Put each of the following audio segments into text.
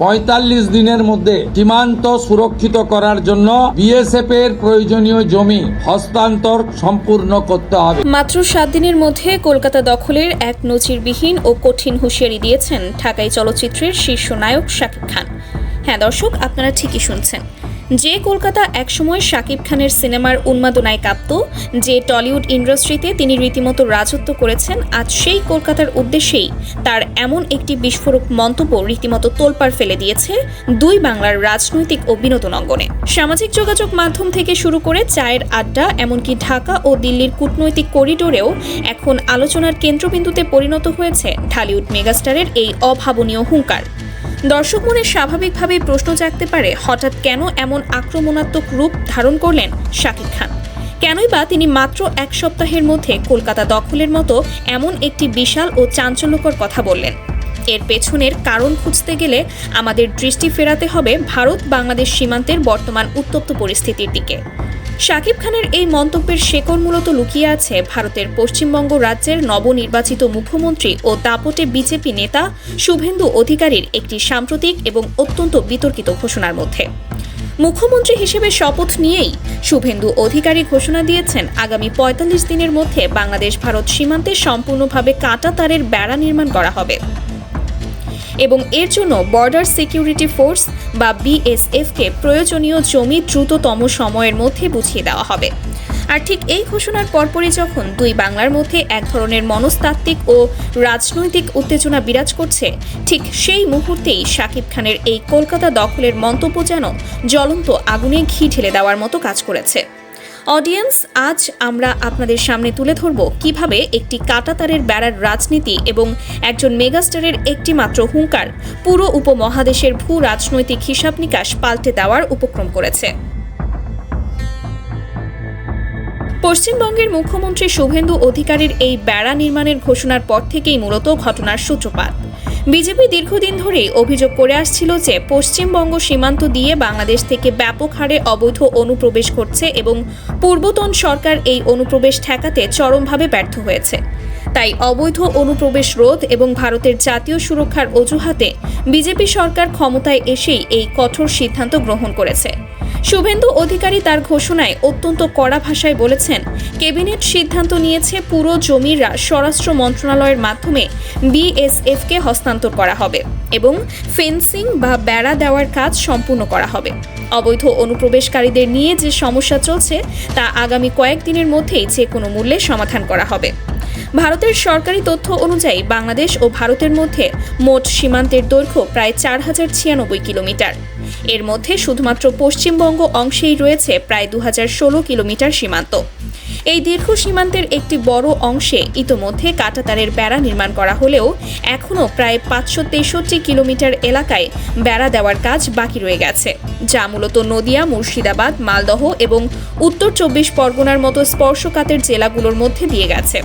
৪৫ দিনের মধ্যে সীমান্ত সুরক্ষিত করার জন্য বিএসএফ এর প্রয়োজনীয় জমি হস্তান্তর সম্পূর্ণ করতে হবে। মাত্র 7 দিনের মধ্যে কলকাতা দখলের এক নজিরবিহীন ও কঠিন হুঁশিয়ারি দিয়েছেন ঢাকাই চলচ্চিত্রের শীর্ষ নায়ক শাকিব খান। হ্যাঁ দর্শক, আপনারা ঠিকই শুনছেন। যে কলকাতা একসময় শাকিব খানের সিনেমার উন্মাদনায় কাঁপত, যে টলিউড ইন্ডাস্ট্রিতে তিনি রীতিমতো রাজত্ব করেছেন, আজ সেই কলকাতার উদ্দেশ্যেই তার এমন একটি বিস্ফোরক মন্তব্য রীতিমতো তোলপাড় ফেলে দিয়েছে দুই বাংলার রাজনৈতিক ও বিনোদন অঙ্গনে। সামাজিক যোগাযোগ মাধ্যম থেকে শুরু করে চায়ের আড্ডা, এমনকি ঢাকা ও দিল্লির কূটনৈতিক করিডোরেও এখন আলোচনার কেন্দ্রবিন্দুতে পরিণত হয়েছে ঢালিউড মেগাস্টারের এই অভাবনীয় হুঙ্কার। দর্শক মনে স্বাভাবিকভাবেই প্রশ্ন জাগতে পারে, হঠাৎ কেন এমন আক্রমণাত্মক রূপ ধারণ করলেন শাকিব খান? কেনই বা তিনি মাত্র এক সপ্তাহের মধ্যে কলকাতা দখলের মতো এমন একটি বিশাল ও চাঞ্চল্যকর কথা বললেন? এর পেছনের কারণ খুঁজতে গেলে আমাদের দৃষ্টি ফেরাতে হবে ভারত বাংলাদেশ সীমান্তের বর্তমান উত্তপ্ত পরিস্থিতির দিকে। শাকিব খানের এই মন্তব্যের শেকড় মূলত লুকিয়ে আছে ভারতের পশ্চিমবঙ্গ রাজ্যের নবনির্বাচিত মুখ্যমন্ত্রী ও দাপটে বিজেপি নেতা শুভেন্দু অধিকারীর একটি সাম্প্রতিক এবং অত্যন্ত বিতর্কিত ঘোষণার মধ্যে। মুখ্যমন্ত্রী হিসেবে শপথ নিয়েই শুভেন্দু অধিকারী ঘোষণা দিয়েছেন, আগামী ৪৫ দিনের মধ্যে বাংলাদেশ ভারত সীমান্তে সম্পূর্ণভাবে কাঁটা তারের বেড়া নির্মাণ করা হবে এবং এর জন্য বর্ডার সিকিউরিটি ফোর্স বা বিএসএফকে প্রয়োজনীয় জমি দ্রুততম সময়ের মধ্যে বুঝিয়ে দেওয়া হবে। আর ঠিক এই ঘোষণার পরপরই যখন দুই বাংলার মধ্যে এক ধরনের মনস্তাত্ত্বিক ও রাজনৈতিক উত্তেজনা বিরাজ করছে, ঠিক সেই মুহূর্তেই শাকিব খানের এই কলকাতা দখলের মন্তব্য যেন জ্বলন্ত আগুনে ঘি ঢেলে দেওয়ার মতো কাজ করেছে। অডিয়েন্স, আজ আমরা আপনাদের সামনে তুলে ধরব কিভাবে একটি কাঁটাতারের বেড়ার রাজনীতি এবং একজন মেগাস্টারের একটি মাত্র হুঙ্কার পুরো উপমহাদেশের ভূ রাজনৈতিক হিসাব নিকাশ পাল্টে দেওয়ার উপক্রম করেছে। পশ্চিমবঙ্গের মুখ্যমন্ত্রী শুভেন্দু অধিকারীর এই বেড়া নির্মাণের ঘোষণার পর থেকেই মূলত ঘটনার সূত্রপাত। বিজেপি দীর্ঘদিন ধরেই অভিযোগ করে আসছিল যে পশ্চিমবঙ্গ সীমান্ত দিয়ে বাংলাদেশ থেকে ব্যাপক হারে অবৈধ অনুপ্রবেশ ঘটছে এবং পূর্বতন সরকার এই অনুপ্রবেশ ঠেকাতে চরমভাবে ব্যর্থ হয়েছে। তাই অবৈধ অনুপ্রবেশ রোধ এবং ভারতের জাতীয় সুরক্ষার অজুহাতে বিজেপি সরকার ক্ষমতায় এসেই এই কঠোর সিদ্ধান্ত গ্রহণ করেছে। শুভেন্দু অধিকারী তার ঘোষণায় অত্যন্ত কড়া ভাষায় বলেছেন, ক্যাবিনেট সিদ্ধান্ত নিয়েছে পুরো জমির স্বরাষ্ট্র মন্ত্রণালয়ের মাধ্যমে বিএসএফকে হস্তান্তর করা হবে এবং ফেন্সিং বা বেড়া দেওয়ার কাজ সম্পূর্ণ করা হবে। অবৈধ অনুপ্রবেশকারীদের নিয়ে যে সমস্যা চলছে তা আগামী কয়েকদিনের মধ্যেই যে কোনো মূল্যে সমাধান করা হবে। ভারতের সরকারি তথ্য অনুযায়ী বাংলাদেশ ও ভারতের মধ্যে মোট সীমান্তের দৈর্ঘ্য প্রায় 4096 কিলোমিটার। এর মধ্যে শুধুমাত্র পশ্চিমবঙ্গ অংশেই রয়েছে প্রায় 2016 কিলোমিটার সীমান্ত। এই দীর্ঘ সীমান্তের একটি বড় অংশে ইতোমধ্যে কাঁটাতারের বেড়া নির্মাণ করা হলেও এখনও প্রায় 563 কিলোমিটার এলাকায় বেড়া দেওয়ার কাজ বাকি রয়ে গেছে, যা মূলত নদিয়া, মুর্শিদাবাদ, মালদহ এবং উত্তর 24 পরগনার মতো স্পর্শকাতর জেলাগুলোর মধ্যে দিয়ে গেছে।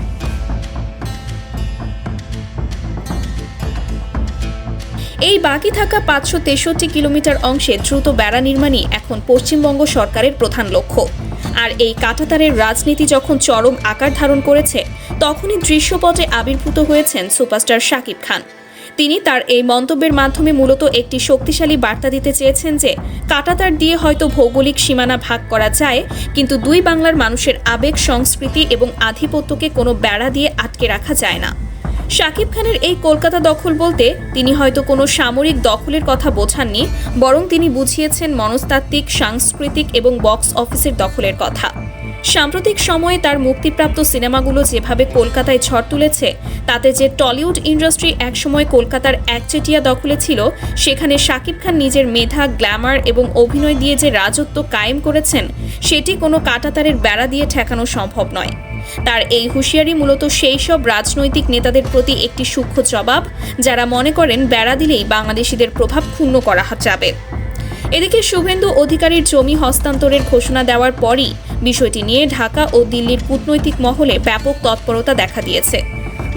এই বাকি থাকা 563 কিলোমিটার অংশে দ্রুত বেড়া নির্মাণই এখন পশ্চিমবঙ্গ সরকারের প্রধান লক্ষ্য। আর এই কাঁটাতারের রাজনীতি যখন চরম আকার ধারণ করেছে, তখনই দৃশ্যপটে আবির্ভূত হয়েছেন সুপারস্টার শাকিব খান। তিনি তার এই মন্তব্যের মাধ্যমে মূলত একটি শক্তিশালী বার্তা দিতে চেয়েছেন যে কাঁটাতার দিয়ে হয়তো ভৌগোলিক সীমানা ভাগ করা যায়, কিন্তু দুই বাংলার মানুষের আবেগ, সংস্কৃতি এবং আধিপত্যকে কোনো বেড়া দিয়ে আটকে রাখা যায় না। শাকিব খানের এই কলকাতা দখল বলতে তিনি হয়তো কোনো সামরিক দখলের কথা বোঝাননি, বরং তিনি বুঝিয়েছেন মনস্তাত্ত্বিক, সাংস্কৃতিক এবং বক্স অফিসের দখলের কথা। সাম্প্রতিক সময়ে তার মুক্তিপ্রাপ্ত সিনেমাগুলো যেভাবে কলকাতায় ঝড় তুলেছে, তাতে যে টলিউড ইন্ডাস্ট্রি একসময় কলকাতার একচেটিয়া দখলে ছিল, সেখানে শাকিব খান নিজের মেধা, গ্ল্যামার এবং অভিনয় দিয়ে যে রাজত্ব কায়েম করেছেন, সেটি কোনো কাঁটাতারের বেড়া দিয়ে ঠেকানো সম্ভব নয়। তার এই হুঁশিয়ারি মূলত সেই সব রাজনৈতিক নেতাদের প্রতি একটি সূক্ষ্ম জবাব, যারা মনে করেন বেড়া দিলেই বাংলাদেশিদের প্রভাব ক্ষুণ্ণ করা যাবে। এদিকে শুভেন্দু অধিকারীর জমি হস্তান্তরের ঘোষণা দেওয়ার পরই বিষয়টি নিয়ে ঢাকা ও দিল্লির কূটনৈতিক মহলে ব্যাপক তৎপরতা দেখা দিয়েছে।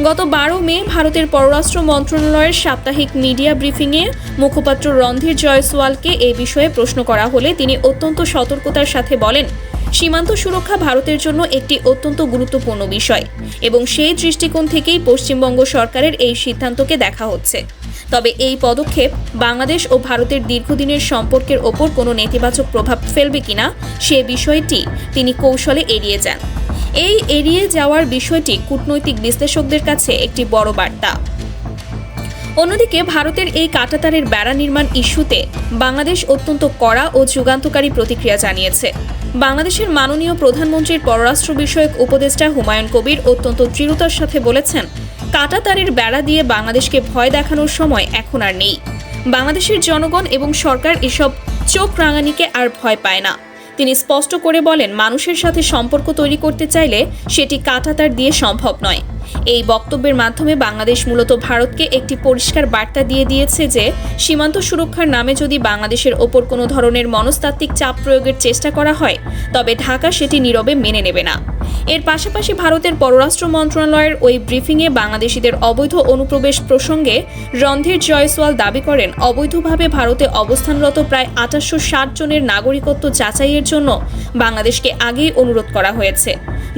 গত 12 মে ভারতের পররাষ্ট্র মন্ত্রণালয়ের সাপ্তাহিক মিডিয়া ব্রিফিংয়ে মুখপাত্র রণধীর জয়সওয়ালকে এই বিষয়ে প্রশ্ন করা হলে তিনি অত্যন্ত সতর্কতার সাথে বলেন, সীমান্ত সুরক্ষা ভারতের জন্য একটি অত্যন্ত গুরুত্বপূর্ণ বিষয় এবং সেই দৃষ্টিকোণ থেকেই পশ্চিমবঙ্গ সরকারের এই সিদ্ধান্তকে দেখা হচ্ছে। তবে এই পদক্ষেপ বাংলাদেশ ও ভারতের দীর্ঘদিনের সম্পর্কের ওপর কোনো নেতিবাচক প্রভাব ফেলবে কিনা সে বিষয়টি তিনি কৌশলে এড়িয়ে যান। এই এড়িয়ে যাওয়ার বিষয়টি কূটনৈতিক বিশ্লেষকদের কাছে একটি বড় বার্তা। অন্যদিকে ভারতের এই কাঁটাতারের বেড়া নির্মাণ ইস্যুতে বাংলাদেশ অত্যন্ত কড়া ও যুগান্তকারী প্রতিক্রিয়া জানিয়েছে। বাংলাদেশের মাননীয় প্রধানমন্ত্রীর পররাষ্ট্র বিষয়ক উপদেষ্টা হুমায়ুন কবির অত্যন্ত দৃঢ়তার সাথে বলেছেন, কাঁটাতারের বেড়া দিয়ে বাংলাদেশকে ভয় দেখানোর সময় এখন আর নেই। বাংলাদেশের জনগণ এবং সরকার এসব চোখ রাঙানিকে আর ভয় পায় না। তিনি স্পষ্ট করে বলেন, মানুষের সাথে সম্পর্ক তৈরি করতে চাইলে সেটি কাঁটাতার দিয়ে সম্ভব নয়। এই বক্তব্যের মাধ্যমে বাংলাদেশ মূলত ভারতকে একটি পরিষ্কার বার্তা দিয়ে দিয়েছে যে সীমান্ত সুরক্ষার নামে যদি বাংলাদেশের ওপর কোনো ধরনের মনস্তাত্ত্বিক চাপ প্রয়োগের চেষ্টা করা হয় তবে ঢাকা সেটি নীরবে মেনে নেবে না। এর পাশাপাশি ভারতের পররাষ্ট্র মন্ত্রণালয়ের ওই ব্রিফিংয়ে বাংলাদেশিদের অবৈধ অনুপ্রবেশ প্রসঙ্গে রণধীর জয়সওয়াল দাবি করেন, অবৈধভাবে ভারতে অবস্থানরত প্রায় ৮৬০ জনের নাগরিকত্ব যাচাইয়ের জন্য বাংলাদেশকে আগেই অনুরোধ করা হয়েছে।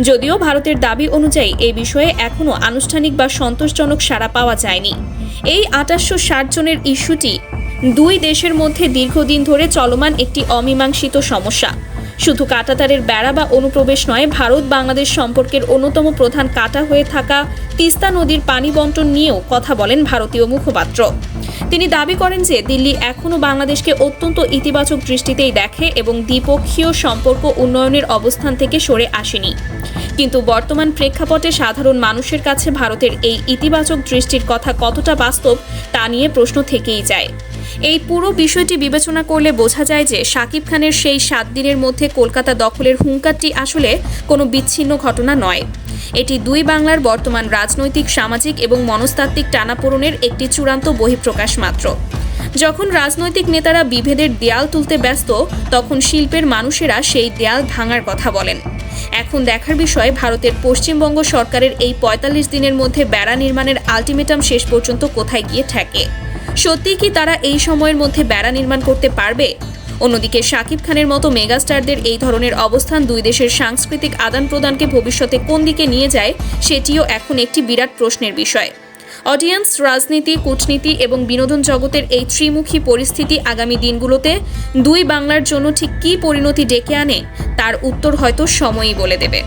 যদিও ভারতের দাবি অনুযায়ী এই বিষয়ে এখনও আনুষ্ঠানিক বা সন্তোষজনক সাড়া পাওয়া যায়নি। এই ৮৬০ জনের ইস্যুটি দুই দেশের মধ্যে দীর্ঘদিন ধরে চলমান একটি অমীমাংসিত সমস্যা। শুধু কাঁটাতারের বেড়া বা অনুপ্রবেশ নয়, ভারত বাংলাদেশ সম্পর্কের অন্যতম প্রধান কাঁটা হয়ে থাকা তিস্তা নদীর পানি বণ্টন নিয়েও কথা বলেন ভারতীয় মুখপাত্র। তিনি দাবি করেন যে দিল্লি এখনও বাংলাদেশকে অত্যন্ত ইতিবাচক দৃষ্টিতেই দেখে এবং দ্বিপক্ষীয় সম্পর্ক উন্নয়নের অবস্থান থেকে সরে আসেনি। কিন্তু বর্তমান প্রেক্ষাপটে সাধারণ মানুষের কাছে ভারতের এই ইতিবাচক দৃষ্টির কথা কতটা বাস্তব তা নিয়ে প্রশ্ন থেকেই যায়। এই পুরো বিষয়টি বিবেচনা করলে বোঝা যায় যে শাকিব খানের সেই ৭ দিনের মধ্যে কলকাতা দখলের হুঙ্কারটি আসলে কোনো বিচ্ছিন্ন ঘটনা নয়। এটি দুই বাংলার বর্তমান রাজনৈতিক, সামাজিক এবং মনস্তাত্ত্বিক টানাপোড়েনের একটি চূড়ান্ত বহিঃপ্রকাশ মাত্র। যখন রাজনৈতিক নেতারা বিভেদের দেয়াল তুলতে ব্যস্ত, তখন শিল্পের মানুষেরা সেই দেয়াল ভাঙার কথা বলেন। এখন দেখার বিষয় ভারতের পশ্চিমবঙ্গ সরকারের এই ৪৫ দিনের মধ্যে বেড়া নির্মাণের আলটিমেটাম শেষ পর্যন্ত কোথায় গিয়ে ঠেকে। সত্যি কি তারা এই সময়ের মধ্যে বেড়া নির্মাণ করতে পারবে? অন্যদিকে শাকিব খানের মতো মেগাস্টারদের এই ধরনের অবস্থান দুই দেশের সাংস্কৃতিক আদান প্রদানকে ভবিষ্যতে কোন দিকে নিয়ে যায় সেটিও এখন একটি বিরাট প্রশ্নের বিষয়। অডিয়েন্স, রাজনীতি, কূটনীতি এবং বিনোদন জগতের এই ত্রিমুখী পরিস্থিতি আগামী দিনগুলোতে দুই বাংলার জন্য ঠিক কী পরিণতি ডেকে আনে তার উত্তর হয়তো সময়ই বলে দেবে।